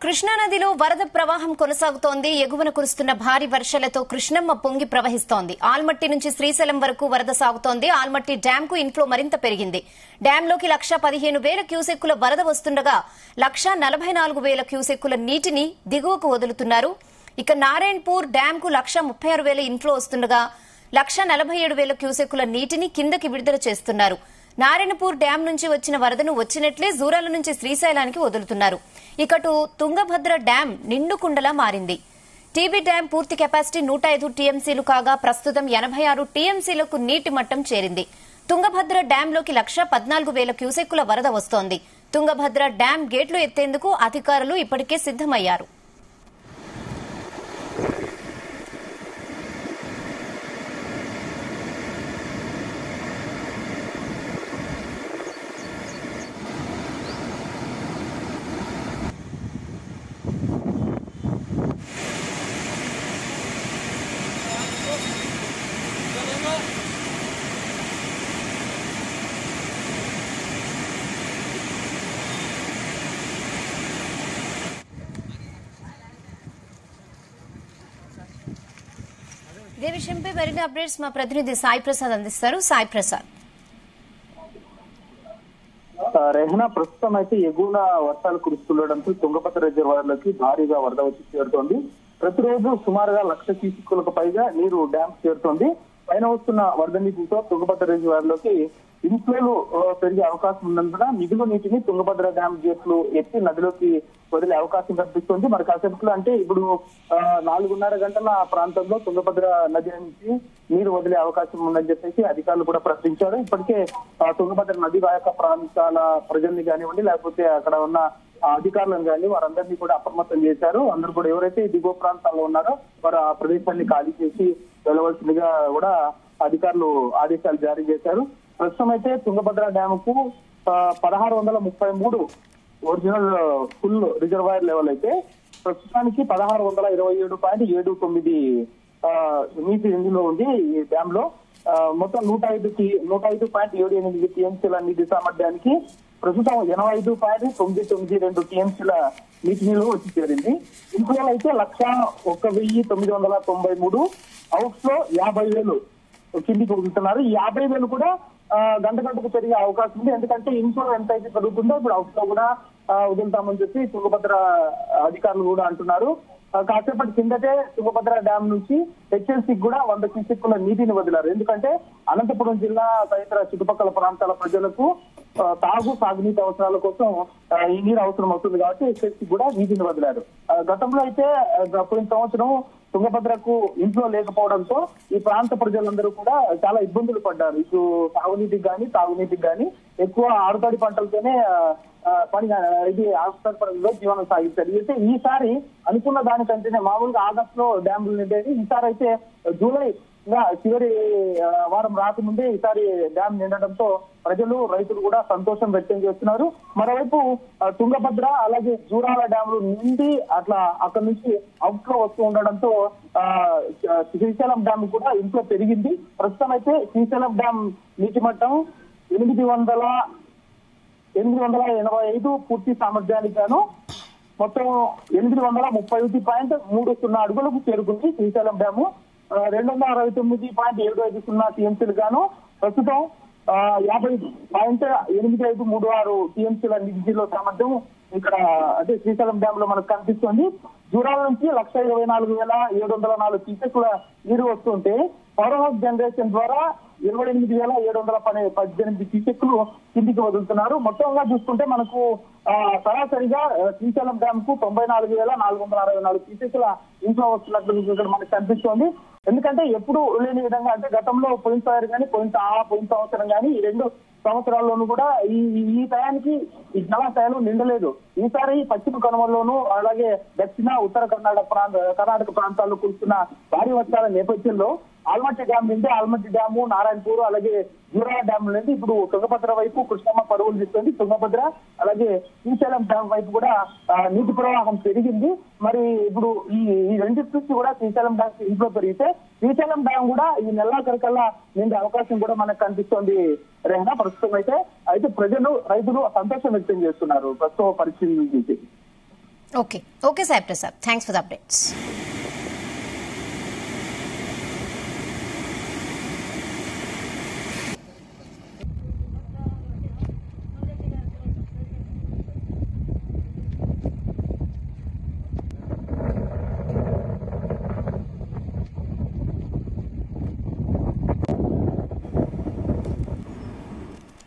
కృష్ణా నదిలో వరద ప్రవాహం కొనసాగుతోంది. ఎగువన కురుస్తున్న భారీ వర్షాలతో కృష్ణమ్మ పొంగి ప్రవహిస్తోంది. ఆల్మట్టి నుంచి శ్రీశైలం వరకు వరద సాగుతోంది. ఆల్మట్టి డ్యాం కు ఇన్ఫ్లో మరింత పెరిగింది. డ్యాంలోకి 1,15,000 క్యూసెక్కుల వరద వస్తుండగా 1,44,000 క్యూసెక్కుల నీటిని దిగువకు వదులుతున్నారు. ఇక నారాయణపూర్ డ్యాం కు 1,36,000 ఇన్ఫ్లో వస్తుండగా 1,47,000 క్యూసెక్కుల నీటిని కిందకి విడుదల చేస్తున్నారు. నారాయణపూర్ డ్యాం నుంచి వచ్చిన వరదను వచ్చినట్లే జూరాల నుంచి శ్రీశైలానికి వదులుతున్నారు. ఇకటు తుంగభద్ర డ్యాం నిండుకుండలా మారింది. టీబీ డ్యాం పూర్తి కెపాసిటీ 105 టీఎంసీలు కాగా ప్రస్తుతం 86 టీఎంసీలకు నీటి మట్టం చేరింది. తుంగభద్ర డ్యాంలోకి 1,14,000 క్యూసెక్కుల వరద వస్తోంది. తుంగభద్ర డ్యాం గేట్లు ఎత్తేందుకు అధికారులు ఇప్పటికే సిద్దమయ్యారు. ఇదే విషయంపై మరిన్ని అప్డేట్స్ మా ప్రతినిధి సాయి ప్రసాద్ అందిస్తారు. సాయి ప్రసాద్. రెహనా, ప్రస్తుతం అయితే ఎగువన వర్షాలు కురుస్తుండటంతో తుంగభద్ర రిజర్వాయర్లోకి భారీగా వరద వచ్చి చేరుతోంది. ప్రతిరోజు సుమారుగా 1,00,000 క్యూసెక్కులకు పైగా నీరు డ్యామ్ చేరుతోంది. పైన వస్తున్న వరద నీటితో తుంగభద్ర రిజర్వాయర్లోకి ఇన్ఫ్లోలు పెరిగే అవకాశం ఉన్నందున మిగులు నీటిని తుంగభద్ర డ్యామ్ గేట్లు ఎత్తి నదిలోకి వదిలే అవకాశం కనిపిస్తుంది. మరి కాసేపట్లో అంటే ఇప్పుడు 4:30 గంటల ప్రాంతంలో తుంగభద్ర నది నుంచి నీరు వదిలే అవకాశం ఉందని చెప్పేసి అధికారులు కూడా ప్రకటించారు. ఇప్పటికే తుంగభద్ర నది వాయక ప్రాంతాల ప్రజల్ని కానివ్వండి, లేకపోతే అక్కడ ఉన్న అధికారులను కానీ వారందరినీ కూడా అప్రమత్తం చేశారు. అందరూ కూడా ఎవరైతే దిగువ ప్రాంతాల్లో ఉన్నారో వారు ఆ ప్రదేశాన్ని ఖాళీ చేసి వెళ్ళవలసిందిగా కూడా అధికారులు ఆదేశాలు జారీ చేశారు. ప్రస్తుతం అయితే తుంగభద్ర డ్యామ్ కు 1,633 ఒరిజినల్ ఫుల్ రిజర్వాయర్ లెవెల్ అయితే ప్రస్తుతానికి 1,627.79 నీటి ఇందులో ఉంది. ఈ డ్యామ్ లో మొత్తం 105.78 టీఎంసీల నీటి సామర్థ్యానికి ప్రస్తుతం 85.992 టీఎంసీల నీటి నిల్వ వచ్చి చేరింది. ఇంట్లో అయితే 1,01,993, అవుట్స్ లో 50,000 కిందికి వదులుతున్నారు. ఈ 50,000 కూడా గంటకు పెరిగే అవకాశం ఉంది. ఎందుకంటే ఇన్ఫ్లో ఎంత అయితే పెరుగుతుందో ఇప్పుడు అవుట్ లో కూడా వదులుతామని చెప్పి తుంగభద్ర అధికారులు కూడా అంటున్నారు. కాసేపటి కిందటే తుంగభద్ర డ్యాం నుంచి హెచ్ఎల్సీకి కూడా 100 క్యూసెక్కుల నీటిని వదిలారు. ఎందుకంటే అనంతపురం జిల్లా తదితర చుట్టుపక్కల ప్రాంతాల ప్రజలకు సాగునీటి అవసరాల కోసం ఈ నీరు అవసరం అవుతుంది కాబట్టి హెచ్ఎల్సీ కూడా నీటిని వదిలారు. గతంలో అయితే పోయిన సంవత్సరం తుంగభద్రకు ఇంట్లో లేకపోవడంతో ఈ ప్రాంత ప్రజలందరూ కూడా చాలా ఇబ్బందులు పడ్డారు. ఇటు సాగునీటికి కానీ తాగునీటికి కానీ ఎక్కువ ఆరుతడి పంటలతోనే ఇది ఆసుపత్రిలో జీవనం సాగించారు. అయితే ఈసారి అనుకున్న దానికంటేనే మామూలుగా ఆగస్టులో డ్యాములు నిండేది, ఈసారి అయితే జూలై చివరి వారం రాకముందే ఈసారి డ్యామ్ నిండడంతో ప్రజలు రైతులు కూడా సంతోషం వ్యక్తం చేస్తున్నారు. మరోవైపు తుంగభద్ర అలాగే జూరాల డ్యాములు నిండి అట్లా అక్కడి నుంచి అవుట్ లో వస్తూ ఉండడంతో శ్రీశైలం డ్యామ్ కూడా ఇంట్లో పెరిగింది. ప్రస్తుతం అయితే శ్రీశైలం డ్యామ్ నీటి మట్టం 885 పూర్తి సామర్థ్యానికి గాను మొత్తం 831.30 అడుగులకు చేరుకుంది. శ్రీశైలం డ్యాము 269.750 టీఎంసీలు గాను ప్రస్తుతం 50.8536 టీఎంసీల నీటిలో సామర్థ్యం ఇక్కడ అంటే శ్రీశైలం డ్యామ్ లో మనకు కనిపిస్తుంది. జూరాల నుంచి 1,24,704 క్యూసెక్కుల నీరు వస్తుంటే పవర్ హౌస్ జనరేషన్ ద్వారా 28,718 క్యూసెక్కులు కిందికి వదులుతున్నారు. మొత్తంగా చూసుకుంటే మనకు సరాసరిగా శ్రీశైలం డ్యామ్ కు 94,464 క్యూసెక్కుల ఇంట్లో వస్తున్నట్లు ఇక్కడ మనకు కనిపిస్తోంది. ఎందుకంటే ఎప్పుడు లేని విధంగా అంటే గతంలో పోయినసారి కానీ పోయిన సంవత్సరం కానీ ఈ 2 సంవత్సరాల్లోనూ కూడా ఈ టయానికి ఈ జలాశయాలు నిండలేదు. ఈసారి పశ్చిమ కనుమల్లోనూ అలాగే దక్షిణ ఉత్తర కర్ణాటక ప్రాంతాల్లో కురుస్తున్న భారీ వర్షాల నేపథ్యంలో ఆల్మట్టి డ్యాం నుండి ఆల్మట్టి డ్యాము, నారాయణపూర్ అలాగే జూరాల డ్యాం నుండి ఇప్పుడు తుంగభద్ర వైపు కృష్ణమ్మ పరుగులు తీస్తుంది. తుంగభద్ర అలాగే శ్రీశైలం డ్యాం వైపు కూడా నీటి ప్రవాహం పెరిగింది. మరి ఇప్పుడు ఈ రెండింటి నుంచి కూడా శ్రీశైలం డ్యాం ఇంట్లో పెరిగితే శ్రీశైలం డ్యాం కూడా ఈ నెలాఖరికల్లా నిండే అవకాశం కూడా మనకు కనిపిస్తోంది. రెహనా, ప్రస్తుతం అయితే ప్రజలు రైతులు సంతోషం వ్యక్తం చేస్తున్నారు ప్రస్తుత పరిస్థితి నుంచి. Okay Sai Prasad, thanks for the updates.